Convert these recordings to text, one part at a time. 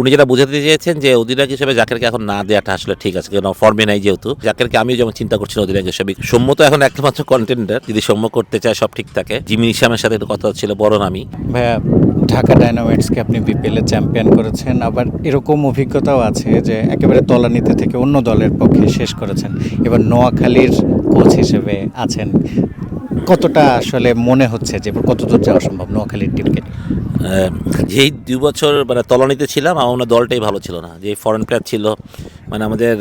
উনি যেটা বোঝাতে চেয়েছেন যে অধিনায়ক হিসেবে জাকেরকে এখন না দেওয়াটা আসলে ঠিক আছে, কারণ ফর্মে নাই যেহেতু। জাকেরকে আমিও যেমন চিন্তা করছি অধিনায়ক হিসেবে। সৌম্য তো এখন একমাত্র কন্টেন্ডার, যদি সৌম্য করতে চায় সব ঠিক থাকে। জিমি নিশামের সাথে একটু কথা ছিল, বড় নামই। ভাইয়া, ঢাকা ডায়নামাইটসকে আপনি বিপিএলে চ্যাম্পিয়ন করেছেন, আবার এরকম অভিজ্ঞতাও আছে যে একেবারে তলানিতে থেকে অন্য দলের পক্ষে শেষ করেছেন। এবার নোয়াখালীর কোচ হিসেবে আছেন, কতটা আসলে মনে হচ্ছে যে কতদূর যাওয়া সম্ভব নোয়াখালীর টিমকে নিয়ে? যেই 2 বছর মানে তলানিতে ছিলাম, আমার মনে হয় দলটাই ভালো ছিল না। যে ফরেন প্লেয়ার ছিল, মানে আমাদের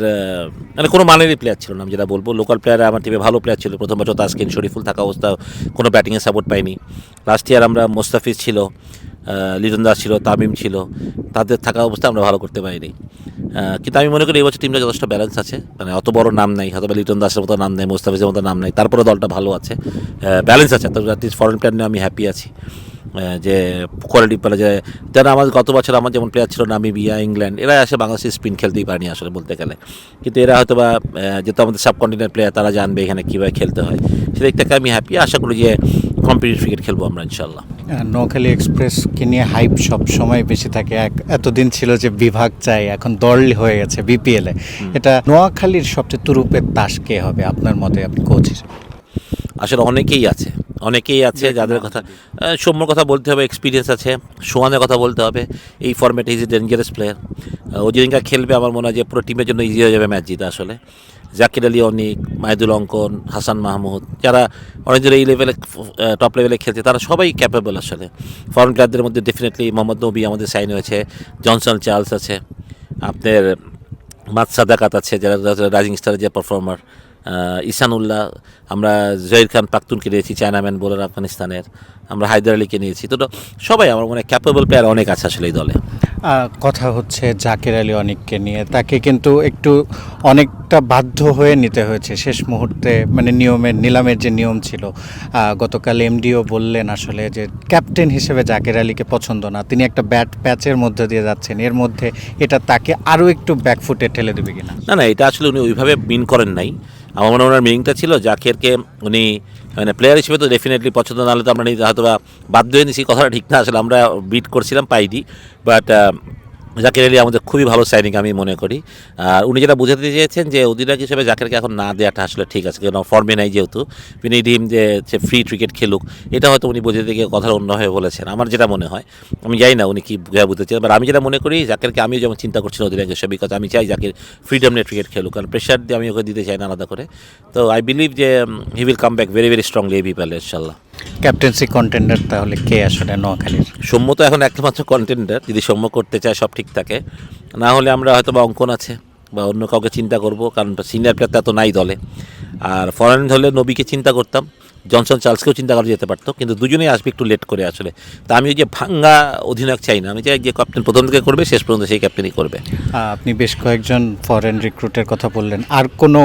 মানে কোনো মানেরই প্লেয়ার ছিল না। আমি যেটা বলবো, লোকাল প্লেয়ার আমার টিমে ভালো প্লেয়ার ছিল। প্রথম বছর তাসকিন শরীফুল থাকা অবস্থা কোনো ব্যাটিংয়ে সাপোর্ট পাইনি। লাস্ট ইয়ার আমরা মোস্তাফিজ ছিল, লিটন দাস ছিল, তামিম ছিল, তাদের থাকা অবস্থা আমরা ভালো করতে পারিনি। কিন্তু আমি মনে করি এই বছর টিমটা যথেষ্ট ব্যালেন্স আছে। মানে অত বড় নাম নাই, হয়তো লিটন দাসের মতো নাম নেই, মোস্তাফিজের মতো নাম নেই, তারপরে দলটা ভালো আছে, ব্যালেন্স আছে। তো অ্যাটলিস্ট ফরেন প্লেয়ার নিয়ে আমি হ্যাপি আছি। যে কোয়ালিটি পেলে যে যারা আমাদের গত বছর আমার যেমন প্লেয়ার ছিল নামিবিয়া, ইংল্যান্ড, এরা আসে বাংলাদেশের স্পিন খেলতেই পারেনি আসলে বলতে গেলে। কিন্তু এরা হয়তো বা যেহেতু আমাদের সাবকন্টিনেন্ট প্লেয়ার, তারা জানবে এখানে কীভাবে খেলতে হয়। সেদিক থেকে আমি হ্যাপি, আশা করি যে কম্পিটিটিভ ক্রিকেট খেলবো আমরা ইনশাল্লাহ। নোয়াখালী এক্সপ্রেসকে নিয়ে হাইপ সব সময় বেশি থাকে। এতদিন ছিল যে বিভাগ চাই, এখন দল হয়ে গেছে বিপিএলে। এটা নোয়াখালীর সবচেয়ে তুরুপের তাস কে হবে আপনার মতে, আপনি কোচ হিসেবে? আসলে অনেকেই আছে যাদের কথা, সৌম্যর কথা বলতে হবে, এক্সপিরিয়েন্স আছে। সোহানের কথা বলতে হবে, এই ফর্মেটে ইজ এ ডেঞ্জারাস প্লেয়ার। ও যেদিনকা খেলবে আমার মনে হয় যে পুরো টিমের জন্য ইজি হয়ে যাবে ম্যাচ জিতা আসলে। জাকির আলী অনিক, মাহিদুল অঙ্কন, হাসান মাহমুদ, যারা অনেকজন এই লেভেলে টপ লেভেলে খেলছে, তারা সবাই ক্যাপেবল আসলে। ফরেন প্লেয়ারদের মধ্যে ডেফিনেটলি মোহাম্মদ নবী আমাদের সাইন হয়েছে, জনসন চার্লস আছে, আপনার মাত সাদাকাত আছে, যারা রাইজিং স্টারের যে পারফর্মার, ইসানুল্লাহ, আমরা জহির খান পাখতুনকে নিয়েছি, চায়নাম্যান বোলার আফগানিস্তানের, আমরা হায়দার আলীকে নিয়েছি। তো সবাই আমার মনে হয় ক্যাপেবল প্লেয়ার অনেক আছে আসলে এই দলে। কথা হচ্ছে জাকির আলী অনিককে নিয়ে, তাকে কিন্তু একটু অনেকটা বাধ্য হয়ে নিতে হয়েছে শেষ মুহূর্তে, মানে নিলামের যে নিয়ম ছিল। গতকাল এমডিও বললেন আসলে যে ক্যাপ্টেন হিসেবে জাকির আলীকে পছন্দ না, তিনি একটা ব্যাট প্যাচের মধ্যে দিয়ে যাচ্ছেন, এর মধ্যে এটা তাকে আরও একটু ব্যাকফুটে ঠেলে দেবে কিনা? না, এটা আসলে উনি ওইভাবে মিন করেন নাই। আমার মনে হয় ওনার মিনিংটা ছিল জাকিরকে উনি মানে প্লেয়ার হিসেবে তো ডেফিনেটলি পছন্দ না হলে তো আমরা হয়তো বা বাধ্য হয়ে নিছি, কথাটা ঠিক না আসলে। আমরা বিট করছিলাম, পাইনি। বাট জাকির আলী আমাদের খুবই ভালো সাইনিং আমি মনে করি। আর উনি যেটা বোঝাতে চেয়েছেন যে অধিনায়ক হিসেবে জাকিরকে এখন না দেওয়াটা আসলে ঠিক আছে, কারণ ফর্মে নাই যেহেতু। তিনি টিম যে ফ্রি ক্রিকেট খেলুক, এটা হয়তো উনি বোঝাতে গিয়ে কথাটা অন্যভাবে বলেছেন, আমার যেটা মনে হয়। আমি জানি না উনি কী বুঝতে চেয়েছেন, বাট আমি যেটা মনে করি জাকিরকে আমিও যেমন চিন্তা করছি অধিনায়ক হিসেবে, বিকজ আমি চাই জাকির ফ্রিডম নিয়ে ক্রিকেট খেলুক, কারণ প্রেশার দিয়ে আমি ওকে দিতে চাই না আলাদা করে। তো আই বিলিভ যে he will come back very very strongly এই বিপিএলে ইনশাল্লাহ। ক্যাপ্টেন্সি কন্টেন্ডার তাহলে কে আসলে নোয়াখালীর? সৌম্য তো এখন একমাত্র কন্টেন্ডার, যদি সৌম্য করতে চায় সব ঠিক থাকে। না হলে আমরা হয়তো বা অঙ্কন আছে বা অন্য কাউকে চিন্তা করব, কারণ সিনিয়র প্লেয়ার তো নাই দলে। আর ফরেন হলে নবীকে চিন্তা করতাম, জনসন চার্লসকেও চিন্তা করা যেতে পারতো, কিন্তু দুজনেই আসবে একটু লেট করে আসলে। তা আমি ওই যে ভাঙ্গা অধিনায়ক চাই না, আমি চাই যে ক্যাপ্টেন প্রথম থেকে করবে শেষ পর্যন্ত সেই ক্যাপ্টেনই করবে। আপনি বেশ কয়েকজন ফরেন রিক্রুটের কথা বললেন, আর কোনো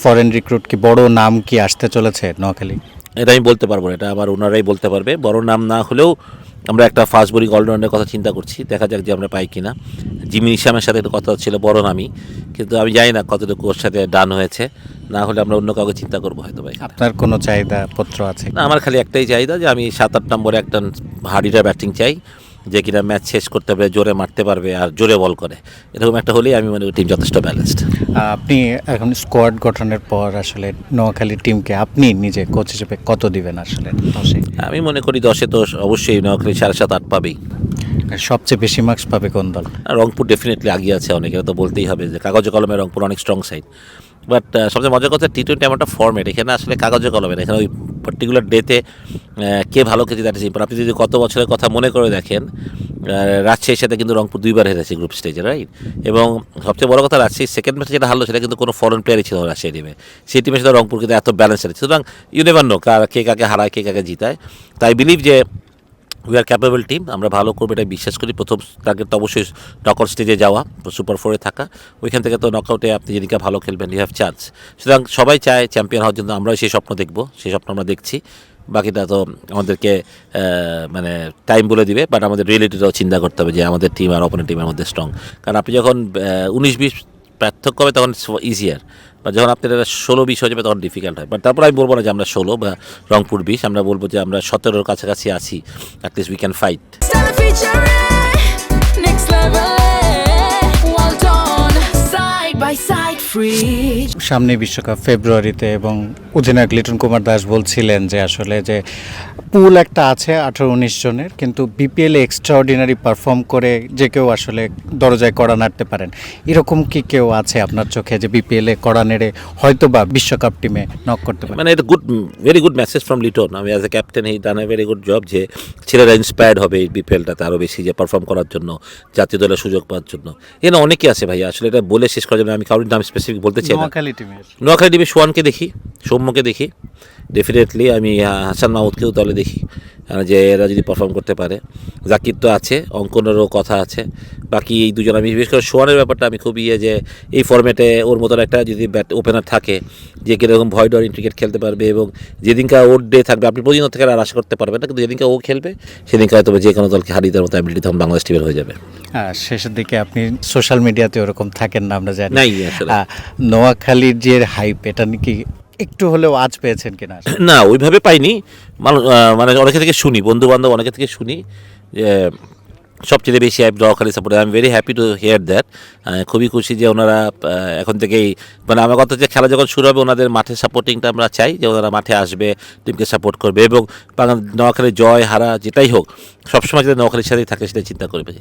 ফরেন রিক্রুট কি, বড় নাম কি আসতে চলেছে নোয়াখালী? এটা আমি বলতে পারবো না, এটা আবার ওনারাই বলতে পারবে। বড় নাম না হলেও আমরা একটা ফাস্ট বোলিং অলরাউন্ডারের কথা চিন্তা করছি, দেখা যাক যে আমরা পাই কিনা। জিমি নিশামের সাথে একটু কথা ছিল, বড় নামই, কিন্তু আমি জানি না কতটুকু ওর সাথে ডান হয়েছে। না হলে আমরা অন্য কাউকে চিন্তা করবো হয়তো ভাই। আপনার কোনো চাহিদা পত্র আছে? না, আমার খালি একটাই চাহিদা যে আমি 7-8 নম্বরে একটা হার্ডিটার ব্যাটিং চাই, যে কিনা ম্যাচ শেষ করতে পারবে, জোরে মারতে পারবে আর জোরে বল করে। এরকম একটা হলেই আমি মনে করি টিম যথেষ্ট ব্যালেন্সড। আপনি এখন স্কোয়াড গঠনের পর আসলে নোয়াখালী টিমকে আপনি নিজে কোচ হিসেবে কত দিবেন আসলে 10-এ? আমি মনে করি 10-এ তো অবশ্যই নোয়াখালী 7.5-8 পাবেই। সবচেয়ে বেশি মার্কস পাবে কোন দল? আর রংপুর ডেফিনেটলি আগিয়ে আছে অনেক, এটা তো বলতেই হবে যে কাগজে কলমে রংপুর অনেক স্ট্রং সাইড। বাট সবচেয়ে মজার কথা, টি-20 এমন একটা ফর্মেট, এখানে আসলে কাগজে কলমে না, এখানে ওই পার্টিকুলার ডেতে কে ভালো খেলছে দ্যাট ইজ ইম্পর্টেন্ট। আপনি যদি কত বছরের কথা মনে করে দেখেন, রাজশাহীর সাথে কিন্তু রংপুর 2বার হেরেছে গ্রুপ স্টেজে, রাইট? এবং সবচেয়ে বড় কথা, রাজশাহী সেকেন্ড ম্যাচে যেটা হারলো সেটা কিন্তু কোনো ফরেন প্লেয়ারই ছিল রাজশাহী টিমে। সেই টিমের সাথে রংপুর কিন্তু এত ব্যালেন্স আছে, সুতরাং ইউ নেভার নো কে কাকে হারায়, কে কাকে জিতায়। তাই বিলিভ যে উই আর ক্যাপেবল টিম, আমরা ভালো করবো এটা বিশ্বাস করি। প্রথম টার্গেট তো অবশ্যই নকআউট স্টেজে যাওয়া, সুপার 4-এ থাকা। ওইখান থেকে তো নকআউটে আপনি যেদিকে ভালো খেলবেন ইউ হ্যাভ চান্স। সুতরাং সবাই চায় চ্যাম্পিয়ন হওয়ার জন্য, আমরাও সেই স্বপ্ন দেখবো, সেই স্বপ্ন আমরা দেখছি। বাকিটা তো আমাদেরকে মানে টাইম বলে দিবে, বাট আমাদের রিয়েলিটিটাও চিন্তা করতে হবে যে আমাদের টিম আর অপোনেন্ট টিমের মধ্যে স্ট্রং। কারণ আপনি যখন 19-20 পার্থক্য হবে তখন ইজিয়ার, বা যখন আপনার 16-20 হয়ে যাবে তখন ডিফিকাল্ট হয়। বাট তারপর আমি বলবো না যে আমরা 16 বা রংপুর 20, আমরা বলবো যে আমরা 17-র কাছাকাছি আছি, at least we can fight. free. সামনে বিশ্বকাপ ফেব্রুয়ারিতে এবং অধিনায়ক লিটন কুমার দাস বলছিলেন যে আসলে যে পুল একটা আছে 18-19 জনের, কিন্তু বিপিএলে এক্সট্রাঅর্ডিনারি পারফর্ম করে যে কেউ আসলে দরজায় কড়া নাড়তে পারেন। এরকম কি কেউ আছে আপনার চোখে যে বিপিএলে কড়া নেড়ে হয়তো বা বিশ্বকাপ টিমে নক করতে পারে? মানে এটা very good message from Liton. আমি as a captain he done a very good job, যে ছেলেরা ইন্সপায়ার্ড হবে এই বিপিএলটাতে আরও বেশি যে পারফর্ম করার জন্য, জাতীয় দলের সুযোগ পাওয়ার জন্য। এখানে অনেকে আছে ভাই, আসলে এটা বলে শেষ করার জন্য আমি কারোর নাম স্পেসিফিক বলতে চাই না। নোয়াখালী টিমের নোয়াখালী টিমে সোয়ানকে দেখি, সৌম্যকে দেখি, ডেফিনেটলি আমি হাসান মাহমুদকেও দলে দেখি, যে এরা যদি পারফর্ম করতে পারে। জাকির তো আছে, অঙ্কনেরও কথা আছে, বাকি এই দুজন আমি বিশেষ করে সোয়ানের ব্যাপারটা আমি খুব যে এই ফর্ম্যাটে ওর মতন একটা যদি ব্যাট ওপেনার থাকে যে কীরকম ভয় ডর ক্রিকেট খেলতে পারবে, এবং যেদিনকার ওর ডে থাকবে আপনি প্রতিদিন থেকে আর আশা করতে পারবেন না, কিন্তু যেদিনকে ও খেলবে সেদিনকে হয়তো যে কোনো দলকে হারিয়ে দেওয়ার মতো অ্যাবিলিটি তখন বাংলাদেশ টিমের হয়ে যাবে। শেষের দিকে আপনি সোশ্যাল মিডিয়াতে ওরকম থাকেন না আমরা জানি। নাই আসলে নোয়াখালীর যে হাইপ, এটা নাকি একটু হলেও আজ পেয়েছেন কিনা? না ওইভাবে পাইনি, মানে অনেকে থেকে শুনি, বন্ধু বান্ধব অনেকে থেকে শুনি যে সবচেয়ে বেশি app Noakhali support. I am very happy to here that. খুবই খুশি যে ওনারা এখন থেকেই, মানে আমার কথা যে খেলা যখন শুরু হবে ওনাদের মাঠে সাপোর্টিংটা আমরা চাই, যে ওনারা মাঠে আসবে, টিমকে সাপোর্ট করবে, এবং নোয়াখালী জয় হারা যেটাই হোক সবসময় যাতে নোয়াখালীর সাথেই থাকে সেটা চিন্তা করবে।